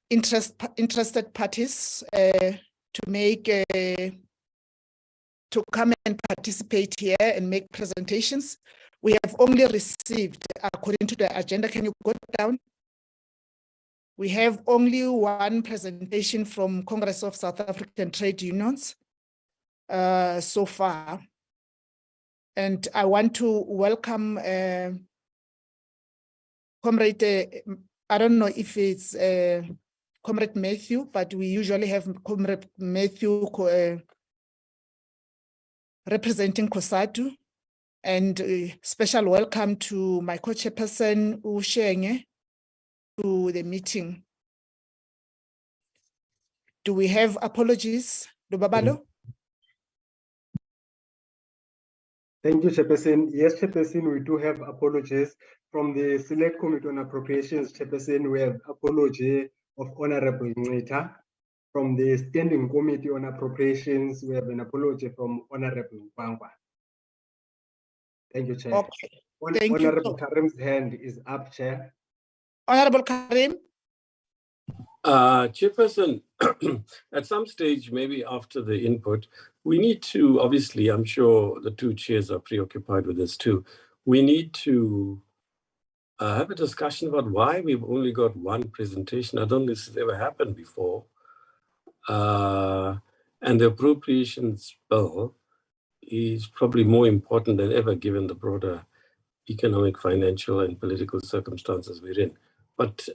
interested parties to come and participate here and make presentations. We have only received, according to the agenda, can you go down? We have only one presentation from Congress of South African Trade Unions so far. And I want to welcome Comrade, I don't know if it's Comrade Matthew, but we usually have Comrade Matthew representing COSATU. And a special welcome to my co-chairperson, Ushenge, to the meeting. Do we have apologies, Lubabalo? Thank you, Chairperson. Yes, Chairperson, we do have apologies from the Select Committee on Appropriations. Chairperson, we have apology of Honorable Nita. From the Standing Committee on Appropriations, we have an apology from Honorable Bangwa. Thank you, Chair. Okay. Thank Honorable you. Karim's hand is up, Chair. Honorable Karim. Chairperson, at some stage, maybe after the input, we need to, obviously, I'm sure the two chairs are preoccupied with this too. We need to have a discussion about why we've only got one presentation. I don't think this has ever happened before. And the appropriations bill is probably more important than ever given the broader economic, financial, and political circumstances we're in. But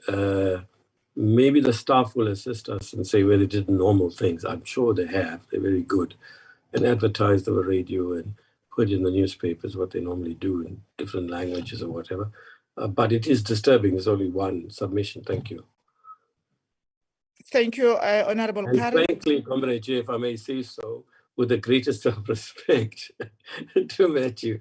maybe the staff will assist us and say where they did normal things. I'm sure they have. They're very good. And advertise over radio and put in the newspapers what they normally do in different languages or whatever. But it is disturbing. There's only one submission. Thank you. Thank you, Honorable And Karim. frankly, Comrade Chair, if I may say so, with the greatest of respect to Matthew,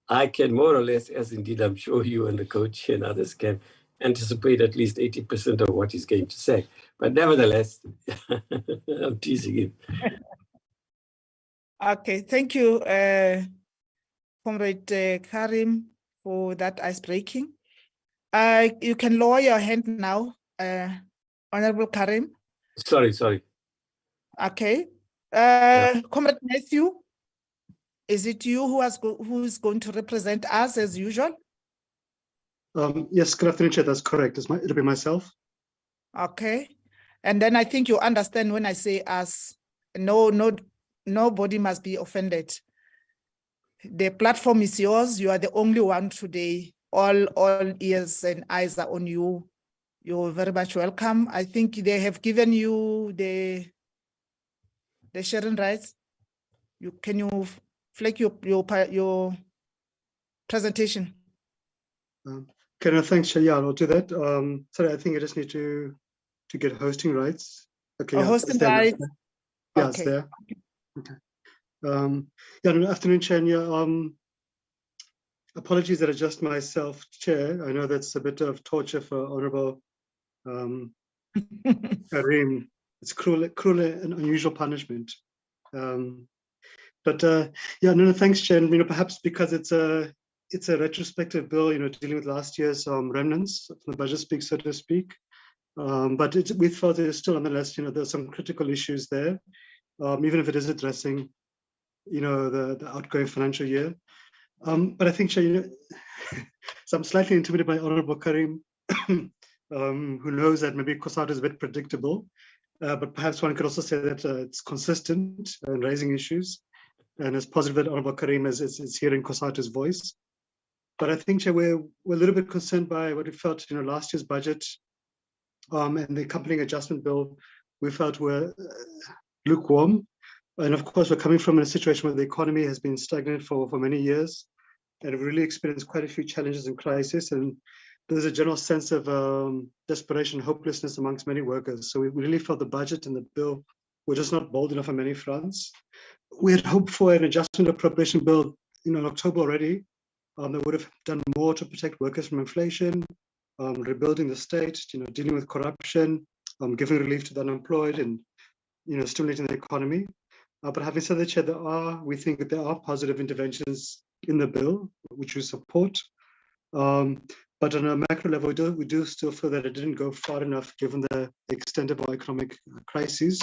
I can more or less, as indeed I'm sure you and the coach and others can, anticipate at least 80% of what he's going to say. But nevertheless, I'm teasing him. Okay, thank you, Comrade Karim, for that ice breaking. You can lower your hand now, Honorable Karim. Sorry. Okay. Comrade Matthew, is it you who is going to represent us as usual? Yes, good afternoon, Chair. That's correct. It'll be myself. Okay. And then I think you understand when I say us, nobody must be offended. The platform is yours. You are the only one today. All ears and eyes are on you. You're very much welcome. I think they have given you the sharing rights. Can you flag your presentation? Thanks, Chair. Yeah, I'll do that. Sorry, I think I just need to get hosting rights. Okay. Yeah, hosting rights. Yeah, okay. It's there. Okay. Good afternoon, Chair. Yeah, apologies that I just myself, Chair. I know that's a bit of torture for Honorable Karim. It's cruel and unusual punishment. Thanks, Chair. Perhaps because it's a retrospective bill, dealing with last year's remnants from the budget speak, so to speak. But we felt there's still, nonetheless, there's some critical issues there, even if it is addressing, the outgoing financial year. But I think, Chair, so I'm slightly intimidated by Honorable Karim, who knows that maybe COSATU is a bit predictable, but perhaps one could also say that it's consistent in raising issues, and it's positive that Honorable Karim is hearing COSATU's voice. But I think, Chair, we're a little bit concerned by what we felt, last year's budget and the accompanying adjustment bill, we felt were lukewarm. And of course, we're coming from a situation where the economy has been stagnant for many years, and we've really experienced quite a few challenges and crises. And there's a general sense of desperation, hopelessness amongst many workers. So we really felt the budget and the bill were just not bold enough on many fronts. We had hoped for an adjustment appropriation bill, in October already, that would have done more to protect workers from inflation, rebuilding the state, dealing with corruption, giving relief to the unemployed, and stimulating the economy. But having said that, Chair, we think that there are positive interventions in the bill, which we support. But on a macro level, we do still feel that it didn't go far enough given the extent of our economic crises.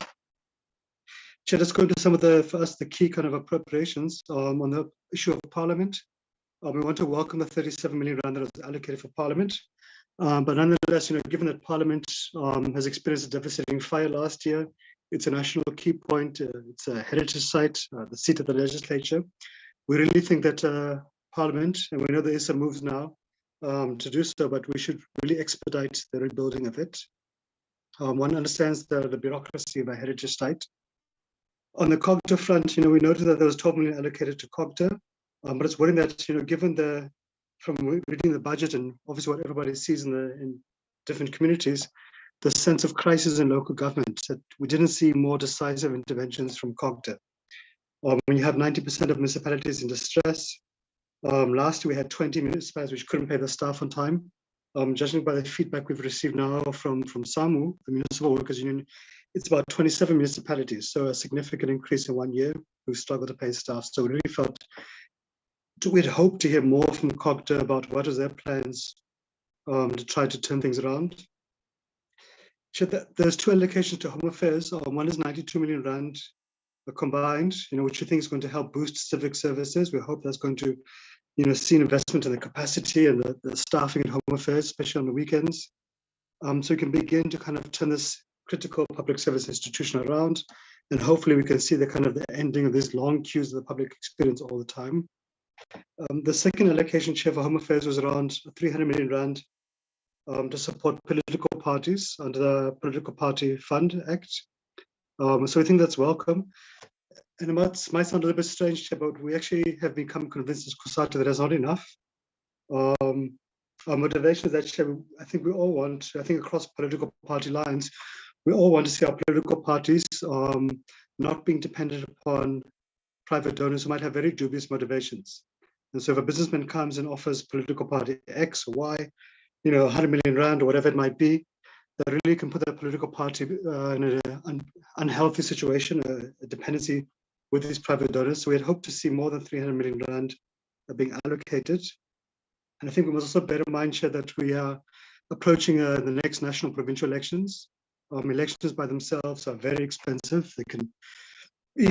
Chair, let's go into some of for us, the key kind of appropriations on the issue of Parliament. We want to welcome the 37 million rand that was allocated for Parliament. But nonetheless, given that Parliament has experienced a devastating fire last year, it's a national key point, it's a heritage site, the seat of the legislature. We really think that Parliament, and we know there is some moves now to do so, but we should really expedite the rebuilding of it. One understands the bureaucracy of a heritage site. On the COGTA front, we noted that there was 12 million allocated to COGTA, but it's worrying that, given from reading the budget and obviously what everybody sees in different communities, the sense of crisis in local government, that we didn't see more decisive interventions from COGTA. When you have 90% of municipalities in distress, last year we had 20 municipalities which couldn't pay their staff on time. Judging by the feedback we've received now from SAMU, the Municipal Workers Union, it's about 27 municipalities, so a significant increase in 1 year who struggle to pay staff. So we really felt we'd hoped to hear more from COGTA about what is their plans to try to turn things around. There's two allocations to Home Affairs. One is 92 million rand combined, which we think is going to help boost civic services. We hope that's going to, see an investment in the capacity and the staffing at Home Affairs, especially on the weekends. So we can begin to kind of turn this critical public service institution around, and hopefully we can see the ending of these long queues that the public experience all the time. The second allocation, Chair, for Home Affairs was around 300 million rand to support political parties under the Political Party Fund Act. So we think that's welcome. And it might sound a little bit strange, Chair, but we actually have become convinced as COSATU that that's not enough. Our motivation is that, Chair, I think we all want, across political party lines, we all want to see our political parties not being dependent upon private donors who might have very dubious motivations. And so if a businessman comes and offers political party X or Y, 100 million rand or whatever it might be, that really can put that political party in an unhealthy situation, a dependency with these private donors. So we had hoped to see more than 300 million rand being allocated. And I think we must also bear in mind, Chair, that we are approaching the next national provincial elections. Elections by themselves are very expensive. They can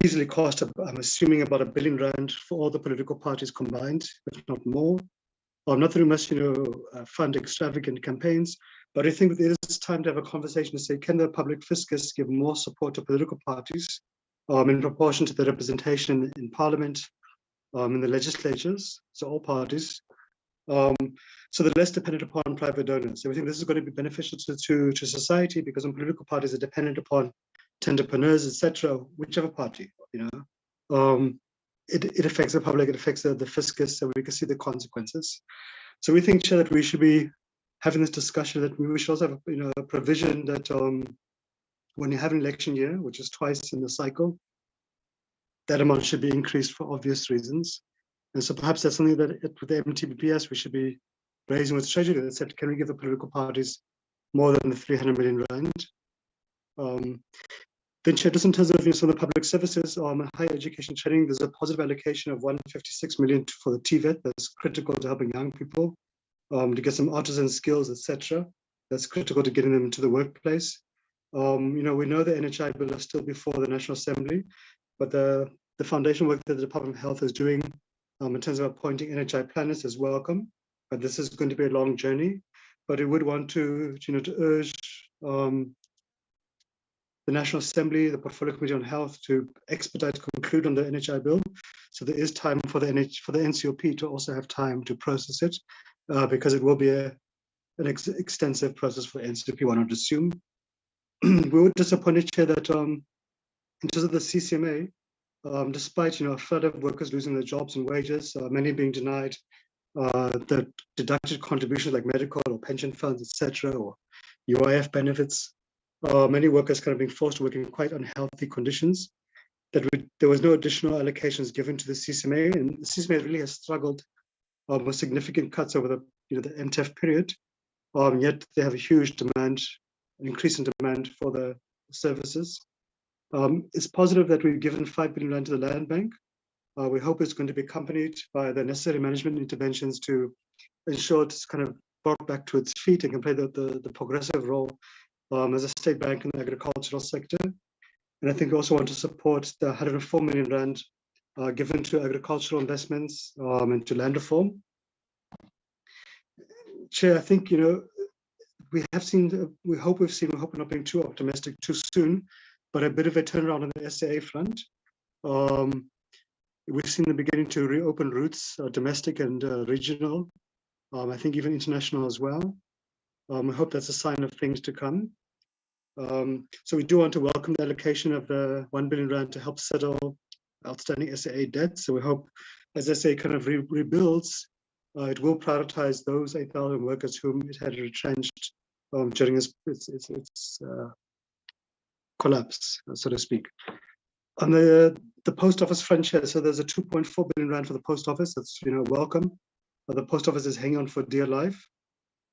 easily cost, I'm assuming, about 1 billion rand for all the political parties combined, if not more. Not that we must, fund extravagant campaigns, but I think it is time to have a conversation to say, can the public fiscus give more support to political parties in proportion to the representation in Parliament, in the legislatures, so all parties, so they're less dependent upon private donors. So we think this is going to be beneficial to society, because when political parties are dependent upon entrepreneurs, etc., whichever party, it affects the public, it affects the fiscus, so we can see the consequences. So we think, Chair, that we should be having this discussion, that we should also have a provision that when you have an election year, which is twice in the cycle, that amount should be increased for obvious reasons. And so perhaps that's something that with the MTBPS we should be raising with Treasury, that said, can we give the political parties more than the 300 million rand? Then, Chair, just in terms of some of the public services, higher education training, there's a positive allocation of 156 million for the TVET. That's critical to helping young people to get some artisan skills, etc. That's critical to getting them into the workplace. We know the NHI bill is still before the National Assembly, but the foundation work that the Department of Health is doing in terms of appointing NHI planners is welcome, but this is going to be a long journey. But we would want to urge the National Assembly, the Portfolio Committee on Health, to expedite, conclude on the NHI bill. So there is time for the NCOP to also have time to process it, because it will be an extensive process for the NCOP, one would assume. We were disappointed, Chair, that in terms of the CCMA, despite a flood of workers losing their jobs and wages, many being denied the deducted contributions like medical or pension funds, etc., or UIF benefits, many workers kind of being forced to work in quite unhealthy conditions, there was no additional allocations given to the CCMA, and the CCMA really has struggled with significant cuts over the MTEF period, yet they have a huge demand, an increase in demand for the services. It's positive that we've given 5 billion rand to the Land Bank. We hope it's going to be accompanied by the necessary management interventions to ensure it's kind of brought back to its feet and can play the progressive role as a state bank in the agricultural sector. And I think we also want to support the 104 million rand given to agricultural investments and to land reform. Chair, I think, we hope we're not being too optimistic too soon, but a bit of a turnaround on the SAA front. We've seen them beginning to reopen routes, domestic and regional, I think even international as well. We hope that's a sign of things to come. So we do want to welcome the allocation of the 1 billion rand to help settle outstanding SAA debt. So we hope as SAA kind of rebuilds, it will prioritize those 8,000 workers whom it had retrenched during its collapse, so to speak. On the post office front, so there's a 2.4 billion rand for the post office. That's welcome. The post office is hanging on for dear life,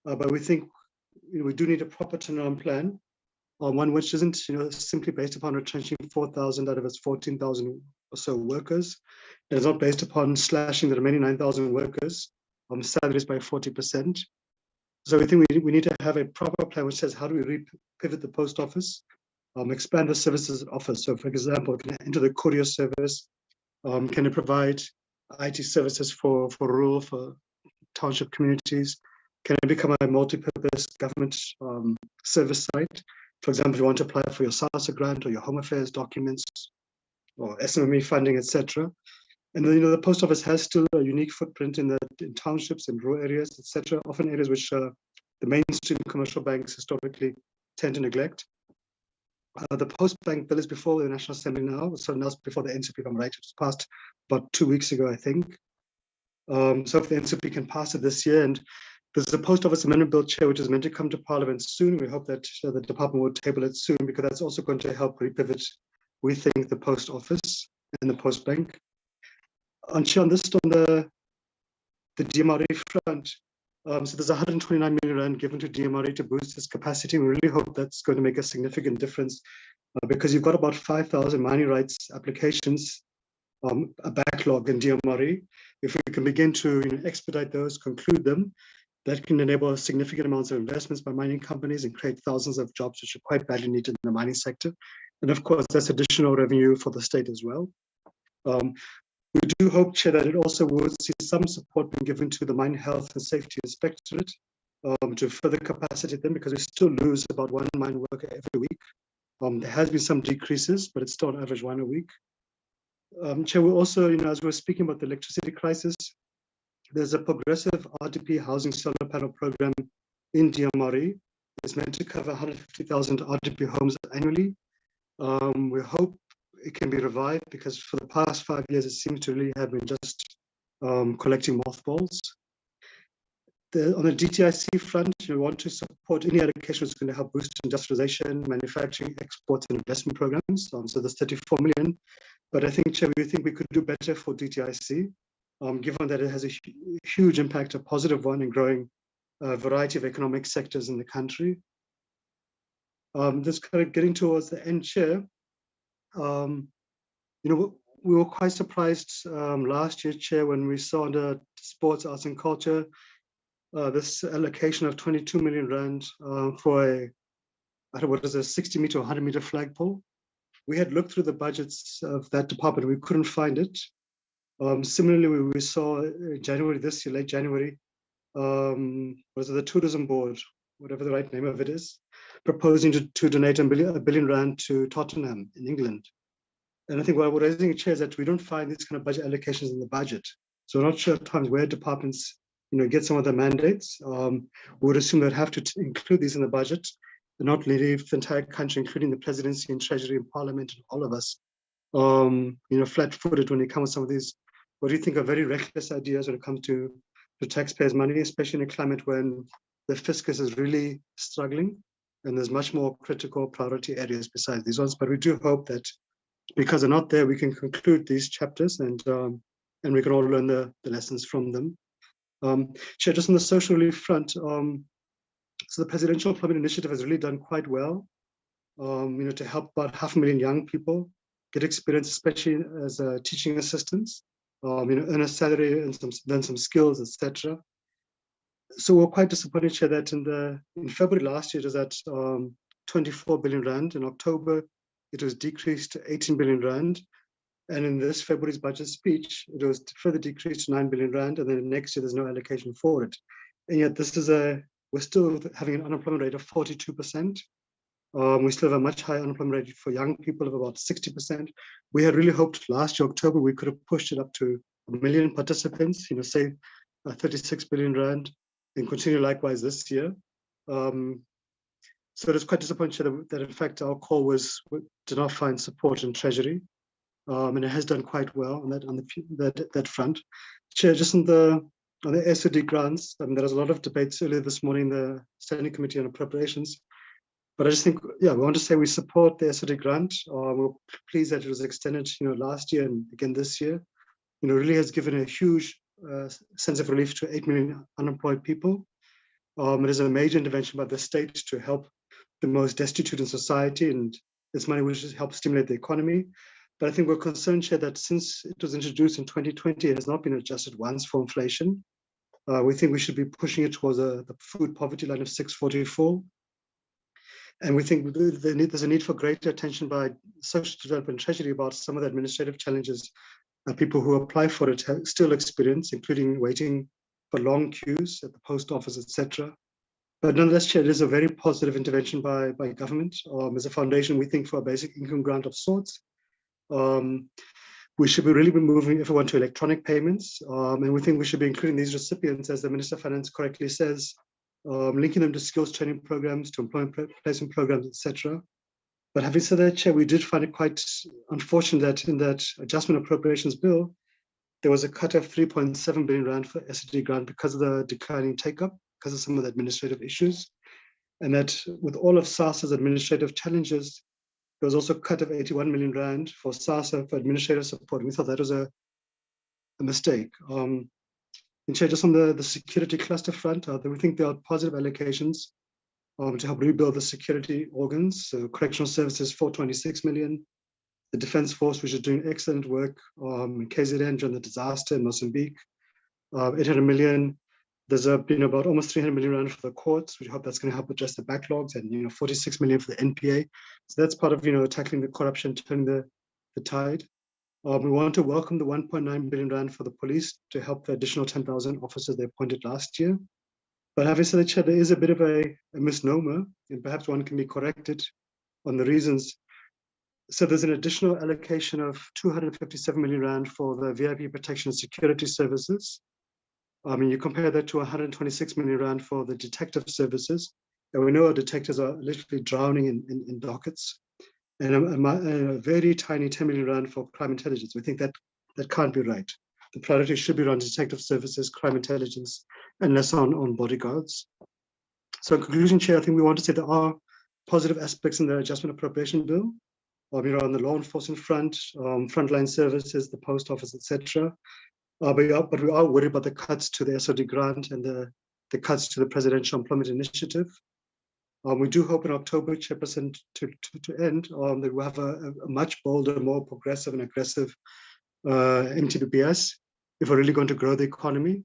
but we think we do need a proper turnaround plan, one which isn't simply based upon retrenching 4,000 out of its 14,000 or so workers. It's not based upon slashing the remaining 9,000 workers salaries by 40%. So we think we need to have a proper plan which says how do we pivot the post office, expand the services it offers. So for example, can it enter the courier service? Can it provide IT services for rural, for township communities? Can it become a multi-purpose government service site? For example, if you want to apply for your SASSA grant or your Home Affairs documents or SMME funding, etc. And then, the post office has still a unique footprint in townships and rural areas, etc. Often areas which the mainstream commercial banks historically tend to neglect. The post bank bill is before the National Assembly now, so now before the NCP, if I'm right. It was passed about 2 weeks ago, I think. So if the NCP can pass it this year, and there's a post office amendment bill, Chair, which is meant to come to Parliament soon. We hope that the department will table it soon, because that's also going to help repivot, we think, the post office and the post bank. On the DMRE front, so there's 129 million rand given to DMRE to boost its capacity. We really hope that's going to make a significant difference, because you've got about 5,000 mining rights applications, a backlog in DMRE. If we can begin to expedite those, conclude them, that can enable significant amounts of investments by mining companies and create thousands of jobs which are quite badly needed in the mining sector. And of course, that's additional revenue for the state as well. We do hope, Chair, that it also will see some support being given to the Mine Health and Safety Inspectorate to further capacity them, because we still lose about 1 mine worker every week. There has been some decreases, but it's still on average 1 a week. Chair, we also, as we're speaking about the electricity crisis, there's a progressive RDP housing solar panel program in DMRE. It's meant to cover 150,000 RDP homes annually. We hope it can be revived, because for the past 5 years, it seems to really have been just collecting mothballs. On the DTIC front, we want to support any allocation that's going to help boost industrialization, manufacturing, exports, and investment programs. So there's 34 million. But I think, Chair, we think we could do better for DTIC, given that it has a huge impact, a positive one, in growing a variety of economic sectors in the country. Just kind of getting towards the end, Chair. We were quite surprised last year, Chair, when we saw under sports, arts and culture, this allocation of 22 million rand for a 60 meter or 100 meter flagpole. We had looked through the budgets of that department, we couldn't find it. Similarly, we saw January this year, late January, was it the Tourism Board, whatever the right name of it is, proposing to donate a billion rand to Tottenham in England. And I think what we're raising a chair is that we don't find these kind of budget allocations in the budget. So we're not sure at times where departments get some of the mandates. We would assume they'd have to include these in the budget and not leave the entire country, including the presidency and treasury and parliament and all of us, flat-footed when it comes to some of these, what do you think are very reckless ideas when it comes to taxpayers' money, especially in a climate when the fiscus is really struggling and there's much more critical priority areas besides these ones. But we do hope that because they're not there, we can conclude these chapters and we can all learn the lessons from them. Chair, just on the social relief front, so the Presidential Employment Initiative has really done quite well, to help about 500,000 young people get experience, especially as teaching assistants, earn a salary and learn some skills, etc. So we're quite disappointed, Chair, that in February last year it was at 24 billion rand. In October, it was decreased to 18 billion rand. And in this February's budget speech, it was further decreased to 9 billion rand. And then next year, there's no allocation for it. And yet this is we're still having an unemployment rate of 42%. We still have a much higher unemployment rate for young people of about 60%. We had really hoped last year, October, we could have pushed it up to 1 million participants, say 36 billion rand, and continue likewise this year. So it's quite disappointing that in fact our call did not find support in Treasury, and it has done quite well on that front. Chair, just on the SOD grants, there was a lot of debates earlier this morning in the Standing Committee on Appropriations. But I just think, we want to say we support the SOD grant. We're pleased that it was extended, last year and again this year. Really has given a huge sense of relief to 8 million unemployed people. It is a major intervention by the state to help the most destitute in society, and this money will just help stimulate the economy. But I think we're concerned, Chair, that since it was introduced in 2020, it has not been adjusted once for inflation. We think we should be pushing it towards the food poverty line of 644. And we think there's a need for greater attention by Social Development Treasury about some of the administrative challenges people who apply for it still experience, including waiting for long queues at the post office, etc. But nonetheless, Chair, it is a very positive intervention by government. As a foundation, we think for a basic income grant of sorts. We should really be moving everyone to electronic payments. And we think we should be including these recipients, as the Minister of Finance correctly says, linking them to skills training programs, to employment placement programs, etc. But having said that, Chair, we did find it quite unfortunate that in that adjustment appropriations bill, there was a cut of 3.7 billion rand for SOD grant because of the declining take-up, because of some of the administrative issues. And that with all of SASSA's administrative challenges, there was also a cut of 81 million rand for SASSA for administrative support. We thought that was a mistake. And Chair, just on the security cluster front, we think there are positive allocations to help rebuild the security organs. So correctional services, 426 million. The Defence Force, which is doing excellent work in KZN during the disaster in Mozambique, 800 million. There's been about almost 300 million rand for the courts. We hope that's going to help address the backlogs, and 46 million for the NPA. So that's part of tackling the corruption, turning the tide. We want to welcome the 1.9 billion rand for the police to help the additional 10,000 officers they appointed last year. But having said that, Chair, there is a bit of a misnomer, and perhaps one can be corrected on the reasons. So there's an additional allocation of 257 million rand for the VIP protection and security services. You compare that to 126 million rand for the detective services. And we know our detectives are literally drowning in dockets. And a very tiny 10 million rand for crime intelligence. We think that can't be right. The priority should be on detective services, crime intelligence, and less on bodyguards. So in conclusion, Chair, I think we want to say there are positive aspects in the adjustment appropriation bill. On the law enforcement front, frontline services, the post office, etc. But we are worried about the cuts to the SOD grant and the cuts to the Presidential Employment Initiative. We do hope in October, Chairperson, to end that we'll have a much bolder, more progressive and aggressive MTBPS if we're really going to grow the economy.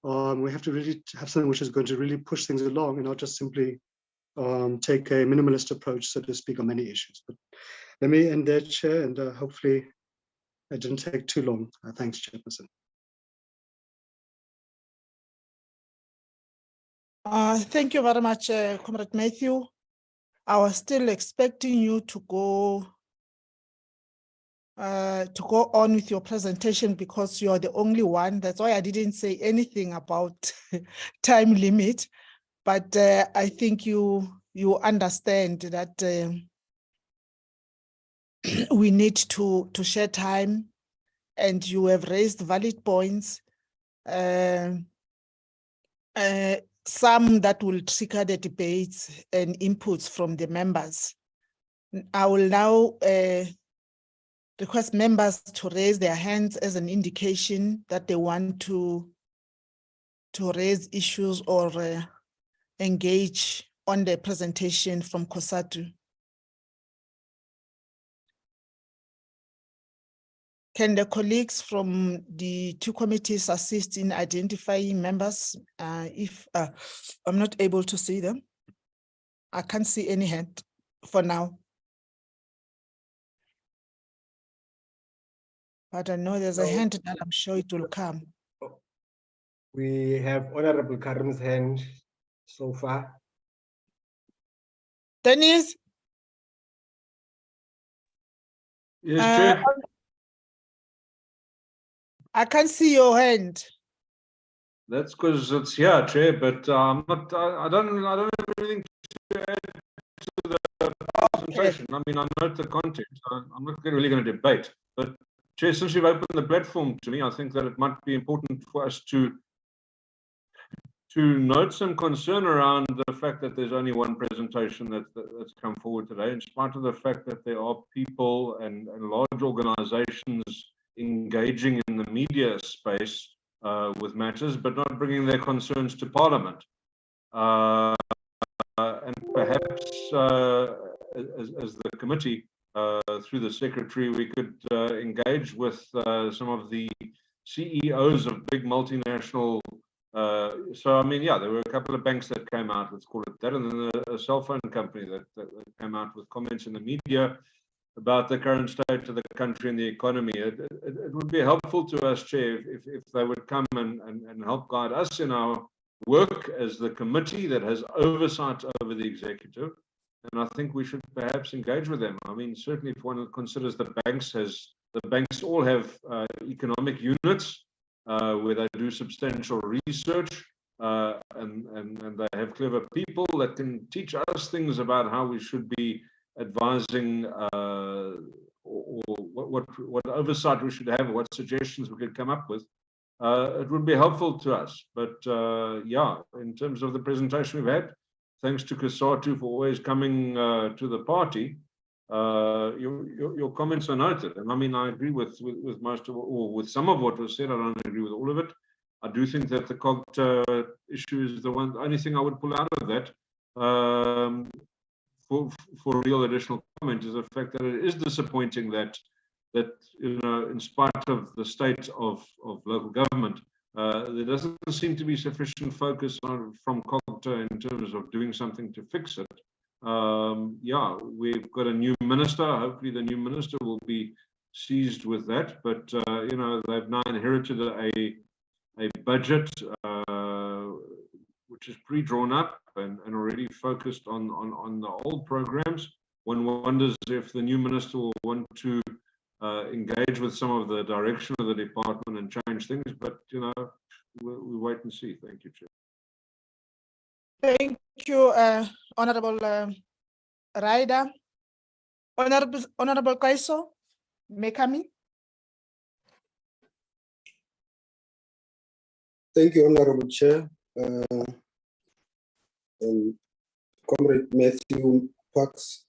We have to really have something which is going to really push things along and not just simply take a minimalist approach, so to speak, on many issues. But let me end there, Chair, and hopefully I didn't take too long. Thanks, Chairperson. Thank you very much, Comrade Matthew. I was still expecting you to go on with your presentation because you are the only one. That's why I didn't say anything about time limit. But I think you understand that we need to share time, and you have raised valid points. Some that will trigger the debates and inputs from the members. I will now request members to raise their hands as an indication that they want to raise issues or engage on the presentation from COSATU. Can the colleagues from the two committees assist in identifying members if I'm not able to see them? I can't see any hand for now. But I know there's a No. hand that I'm sure it will come. We have Honorable Karim's hand so far. Dennis? Yes, Uh, Chair. I can't see your hand. That's because it's here, Chair. But I'm not. I don't have anything to add to the presentation. I mean, I note the content. I'm not really going to debate. But Chair, since you've opened the platform to me, I think that it might be important for us to note some concern around the fact that there's only one presentation that's come forward today, in spite of the fact that there are people and large organizations engaging in the media space with matters, but not bringing their concerns to Parliament. And perhaps as the committee, through the Secretary, we could engage with some of the CEOs of big multinational. So, I mean, yeah, there were a couple of banks that came out, let's call it that, and then a cell phone company that came out with comments in the media about the current state of the country and the economy. It would be helpful to us, Chair, if they would come and help guide us in our work as the committee that has oversight over the executive. And I think we should perhaps engage with them. I mean, certainly if one considers the banks all have economic units where they do substantial research and they have clever people that can teach us things about how we should be advising or what oversight we should have, what suggestions we could come up with. It would be helpful to us. But yeah, in terms of the presentation we've had, thanks to Kasatu for always coming to the party. Your comments are noted, and I mean, I agree with most of, or with some of what was said. I don't agree with all of it. I do think that the COGT issue is the only thing I would pull out of that for real additional comment is the fact that it is disappointing that you know, in spite of the state of local government, there doesn't seem to be sufficient focus from COGT in terms of doing something to fix it. Yeah, we've got a new minister. Hopefully the new minister will be seized with that. But, you know, they've now inherited a budget which is pre-drawn up and already focused on the old programs. One wonders if the new minister will want to engage with some of the direction of the department and change things. But, you know, we'll wait and see. Thank you, Chair. Thank you, Honorable Ryder. Honorable Kaiso Mekami. Thank you, Honorable Chair. And Comrade Matthew Parks,